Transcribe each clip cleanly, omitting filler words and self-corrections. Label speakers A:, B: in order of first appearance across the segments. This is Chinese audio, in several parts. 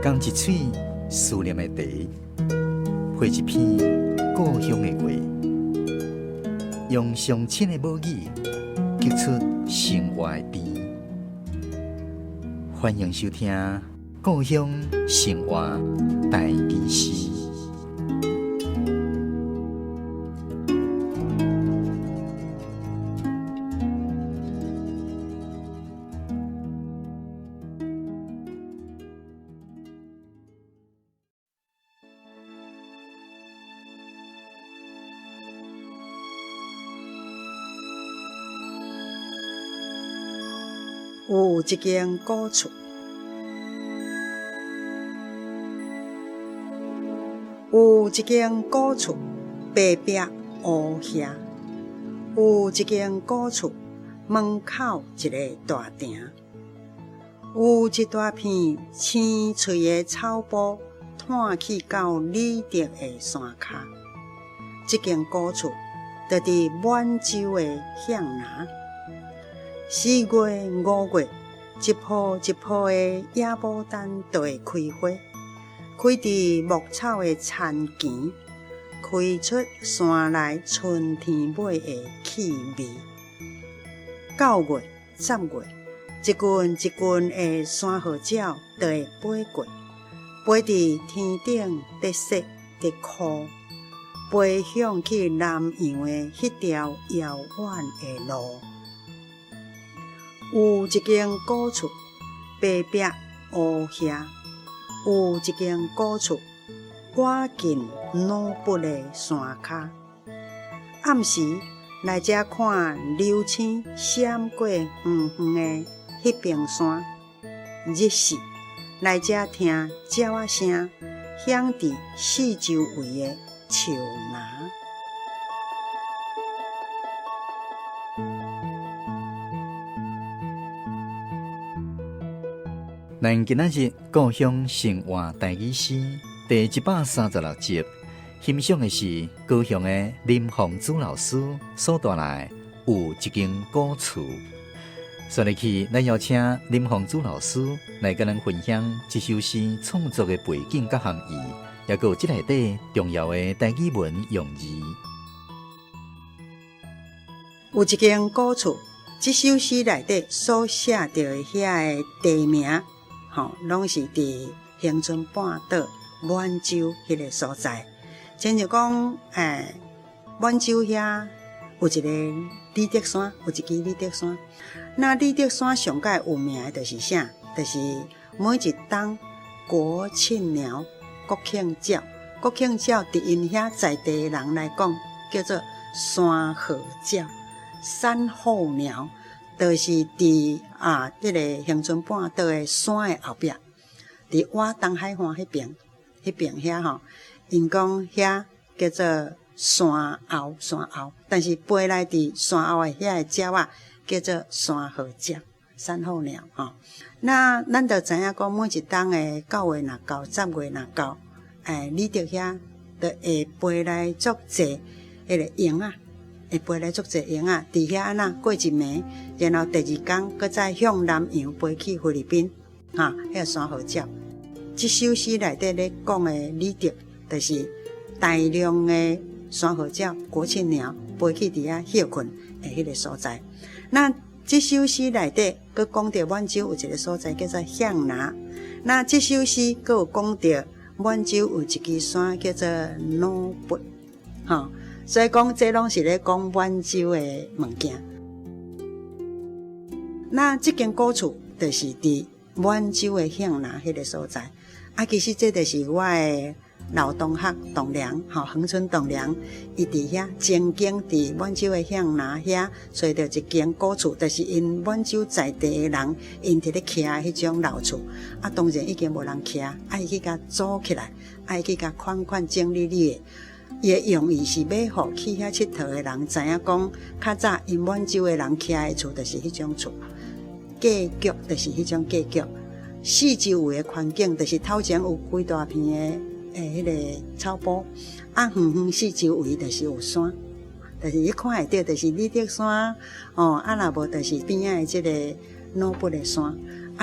A: 讲一嘴思念的茶，配一片故乡的话，用上亲的母语激出生活的甜。欢迎收听《故乡生活台语诗》。
B: 有一间古厝，有一间古厝，白壁乌叶。有一间古厝，门口一个大亭。有一大片青翠的草埔，探去到李德的山骹。这间古厝，就伫满洲的向南。4月、5月，一棵一棵的野牡丹就会开花，开伫牧草的田墘，开出山内春天尾的气味。9月、10月，一群一群的山河鸟就会飞过，飞伫天顶在雪在哭，飞向去南洋的迄条遥远的路。有一间古厝，白壁乌叶。有一间古厝，我近老北的山骹。暗时来遮看流星闪过远远的迄边山，日时来遮听鸟仔声响伫四周围的树林。
A: 咱今仔日故乡生活台语诗第136集，欣赏的是高雄的林凤珠老师所带来有一间古厝。说入去，咱邀请林凤珠老师来跟咱分享这首诗创作的背景甲含义，也有这内底重要的台语文用字。
B: 有一间古厝，这首诗内底所写到的遐的地名。拢是伫恒春半岛满洲迄个所在，亲像讲，满洲遐有一个李德山，有一支李德山。那李德山上界有名的就是啥？就是每一冬国庆鸟、国庆鸟、国庆鸟，伫因遐在地的人来讲，叫做山鹤鸟、山后鸟。就是伫迄个恒春半岛的山的后壁，伫我东海岸迄边遐吼，因讲遐叫做山后，但是飞来伫山后的遐个鸟仔叫做山鹤鸟、山后鸟吼。那咱就知影讲，每一冬的9月若到10月若到，李德遐就会飞来足济迄个鹰仔。会飞来足济鹰仔，伫遐安那过一暝，然后第2天，搁再向南洋飞去菲律宾，迄个山鹤鸟。这首诗内底咧讲的李德，就是大量的山鹤鸟、国庆鸟飞去伫遐休困的迄个所在。那这首诗内底，搁讲到满洲有一个所在叫做向南。那这首诗搁有讲到满洲有一支山叫做老北，所以讲，这拢是咧讲满洲的物件。那这间古厝就是伫满洲的向南迄个所在。其实这就是我的老同学栋梁，恒春栋梁，伊伫遐曾经伫满洲的向南遐找到一间古厝，就是因满洲在地的人，因伫咧徛迄种老厝。当然已经无人徛，爱去甲组起来，爱去甲款整理的。伊的用意是要互去遐佚佗的人知影讲，较早因满洲的人徛的厝，就是迄种厝。格局就是迄种格局，四周围的环境就是头前有几大片的迄个草埔，远远四周围就是有山，但是你看会到就是李德山，若无就是边仔的即个老北的山，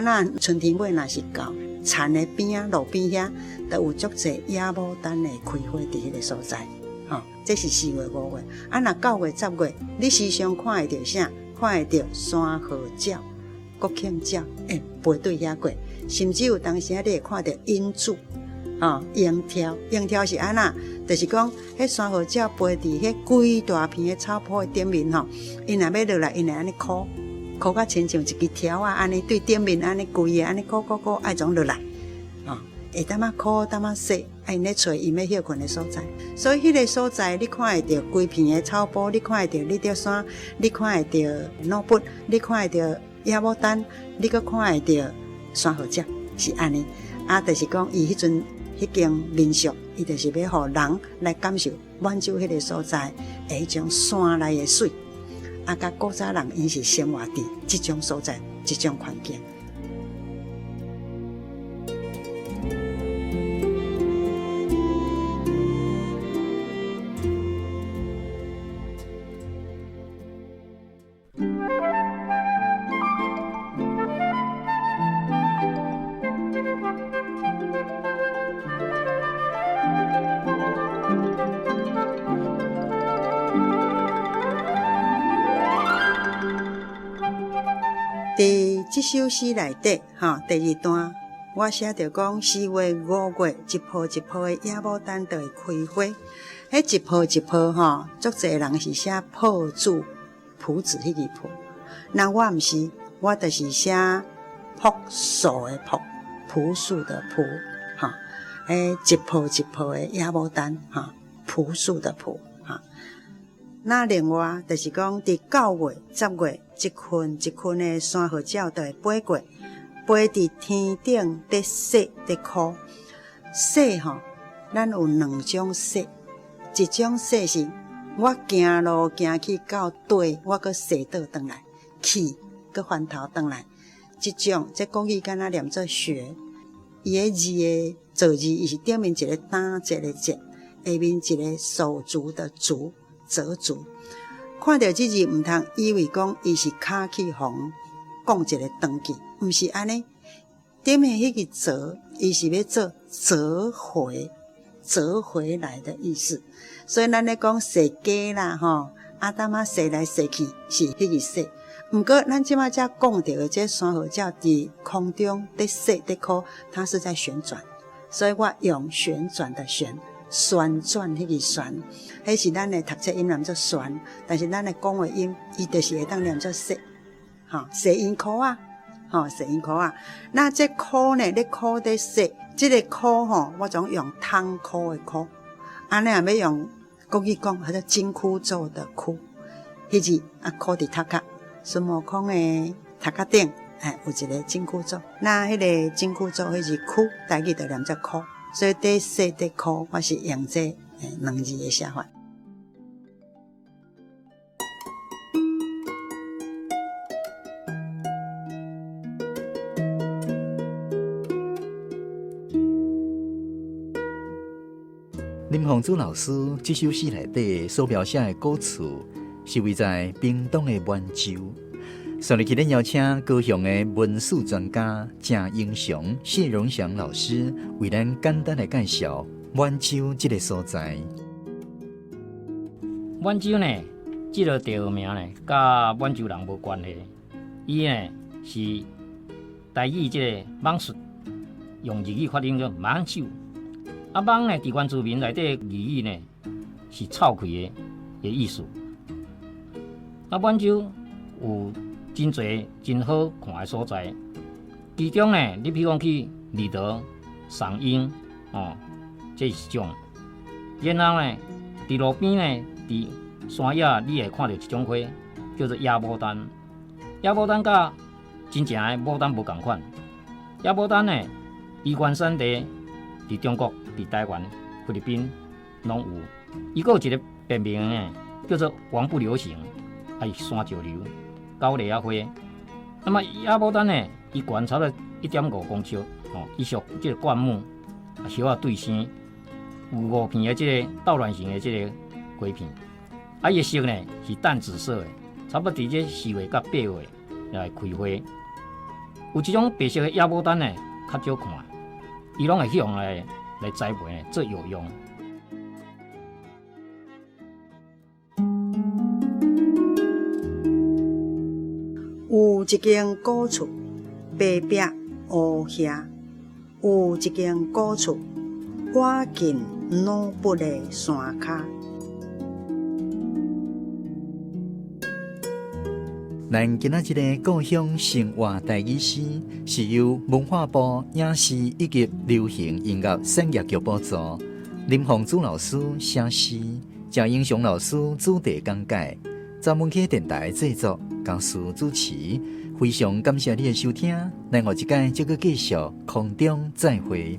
B: 那春天尾若是到，田的边啊、路边遐，都有足侪野牡丹的开花伫迄个所在。这是4月、5月。若9月、10月，你时常看会到啥？看会到山河鸟、国庆鸟，飞对遐过。甚至有当时你会看到鹰柱。莺条，莺条是安那？就是讲，迄山河鸟飞伫迄规大片的草坡的顶面因若要落来，因会安尼哭甲亲像一支条啊，安尼对顶面安尼规个安尼哭，爱种落来，会当啊哭，当啊说，因咧找因要休困的所在。所以迄个所在，你看会到规片的草坡，你看会到立德山，你看会到老北，你看会到野牡丹，你搁看会到山河鸟，是安尼。就是讲伊迄阵。迄间民宿，伊就是要互人来感受满洲迄个所在的迄种山内的水，甲古早人因是生活伫即种所在、即种环境。伫即首诗内底，第2段我写着讲4月、5月一波一波的野牡丹就会开花。迄一波一波足侪人是写破竹朴子迄个朴，那我毋是，我就是写朴素的朴，朴素的朴，一波一波的野牡丹，朴素的朴。那另外就是讲，伫9月、10月，一群一群的山河鸟就会飞过，飞伫天顶在洗在哭。洗咱有2种洗，一种洗是我行路行去到底，我搁洗倒转来，去搁翻头转来。即种这国语敢若念做学，伊个字的造字，伊是顶面一个单一个节，下面一个手足的足。折足，看到这字，毋通以为讲伊是卡去红讲一个长句，毋是安尼。顶面迄个折，伊是要做折回来的意思。所以咱咧讲洗鸡啦，当啊洗来洗去是迄个洗。毋过咱即马才讲到的这山河鸟伫空中在洗在哭，它是在旋转，所以我用旋转的旋。旋转迄个旋，迄是咱的读册音念做旋，但是咱的讲话音，伊就是会当念做洗，洗音裤啊，洗音裤啊。那这裤呢，咧裤在洗，这个裤我总用汤裤的裤，安尼也要用国语讲，叫做金箍咒的箍，迄字箍伫头壳，孙悟空的头壳顶，有一个金箍咒。那迄个金箍咒，迄是箍，台语就念做箍。所以在洗在哭，我是用这2字的写法。
A: 林凤珠老师这首诗内底所描写的古厝，是位在屏东的满洲。所以今天邀请高雄的文史专家郑英祥、谢荣祥老师为咱简单的介绍满洲这个所在。
C: 满洲呢，这个地名呢，甲满洲人无关系。伊呢是台语这个蠓术，用日语发音叫蠓洲。蠓呢，伫原住民内底日语呢是臭气的意思。满洲有真侪真好看的所在，其中呢，你譬如讲去立德、赏樱，这是一种。然后呢，伫路边呢，伫山野你会看到一种花，叫做野牡丹。野牡丹甲真正的牡丹无同款。野牡丹呢，伊原产地伫中国、伫台湾、菲律宾拢有。伊还有一个别名呢，叫做王不留行，还是山石榴。高丽啊花，那么野牡丹呢？伊悬差了1.5公尺，伊属这个灌木，叶啊对生，有5片的这个倒卵形的这个花片，伊的色呢是淡紫色的，差不多伫这4月到8月来开花。有即种白色的野牡丹呢，较少看，伊拢会去用来栽培呢，做药用。
B: 有一间古厝，白壁乌霞；有一间古厝，我近努不的山骹。
A: 咱今仔日的故乡生活台语诗，是由文化部影视以及流行音乐产业局补助，林凤珠老师写诗，贾英雄老师主题讲解，闸门溪电台制作，教师主持。非常感谢你的收听，咱下一届再继续空中再会。